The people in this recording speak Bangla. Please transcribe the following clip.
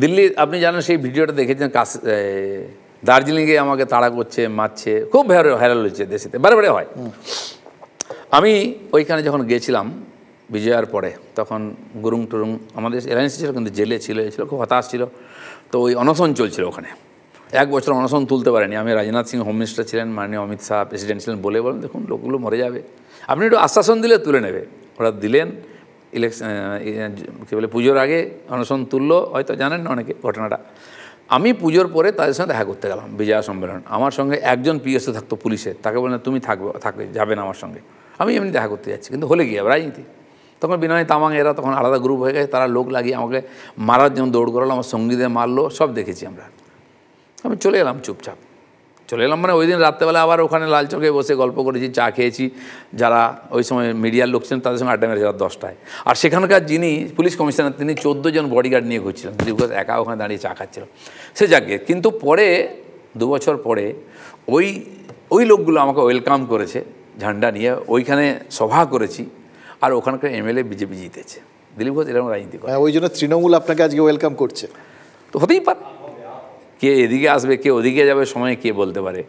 দিল্লি আপনি জানেন সেই ভিডিওটা দেখেছেন দার্জিলিংয়ে আমাকে তাড়া করছে মারছে খুব ভাইরাল হয়েছে দেশেতে বারে হয়। আমি ওইখানে যখন গিয়েছিলাম বিজয়ার পরে তখন গুরুং টুরুং আমাদের এলায়েন্স ছিল কিন্তু জেলে ছিল খুব হতাশ ছিল। তো ওই অনশন চলছিল ওখানে 1 বছর অনশন তুলতে পারেনি। আমি রাজনাথ সিং হোম মিনিস্টার ছিলেন, মাননীয় অমিত শাহ প্রেসিডেন্ট ছিলেন, বলেন দেখুন লোকগুলো মরে যাবে, আপনি একটু আশ্বাসন দিলে তুলে নেবে। ওরা দিলেন। ইলেকশন কী বলে পুজোর আগে অনশন তুললো, হয়তো জানেন না অনেকে ঘটনাটা। আমি পুজোর পরে তাদের সঙ্গে দেখা করতে গেলাম বিজয়া সম্মেলন। আমার সঙ্গে একজন পিএসও থাকতো পুলিশের, তাকে বললেন তুমি থাকবে যাবেন আমার সঙ্গে। আমি এমনি দেখা করতে যাচ্ছি, কিন্তু হলে গিয়ে রাজনীতি। তখন বিনয় তামাং এরা তখন আলাদা গ্রুপ হয়ে গেছে, তারা লোক লাগিয়ে আমাকে মারার জন্য দৌড় করালো, আমার সঙ্গীদের মারলো, সব দেখেছি আমরা। আমি চলে এলাম চুপচাপ, চলে এলাম মানে ওই দিন রাত্রেবেলা আবার ওখানে লাল চকে বসে গল্প করেছি, চা খেয়েছি। যারা ওই সময় মিডিয়ার লোক ছিলেন তাদের সঙ্গে আড্ডা মেরেছি রাত 10টায়। আর সেখানকার যিনি পুলিশ কমিশনার তিনি 14 জন বডিগার্ড নিয়ে ঘুরছিলেন, দিলীপ ঘোষ একা ওখানে দাঁড়িয়ে চা খাচ্ছিল। সে যাকে কিন্তু পরে 2 বছর পরে ওই লোকগুলো আমাকে ওয়েলকাম করেছে ঝান্ডা নিয়ে, ওইখানে সভা করেছি, আর ওখানকার এমএলএ বিজেপি জিতেছে। দিলীপ ঘোষ এরকম রাজনীতি করে, ওই জন্য তৃণমূল আপনাকে আজকে ওয়েলকাম করছে। তো হতেই পারে, কে এদিকে আসবে কে ওদিকে যাবে সময় কে বলতে পারে।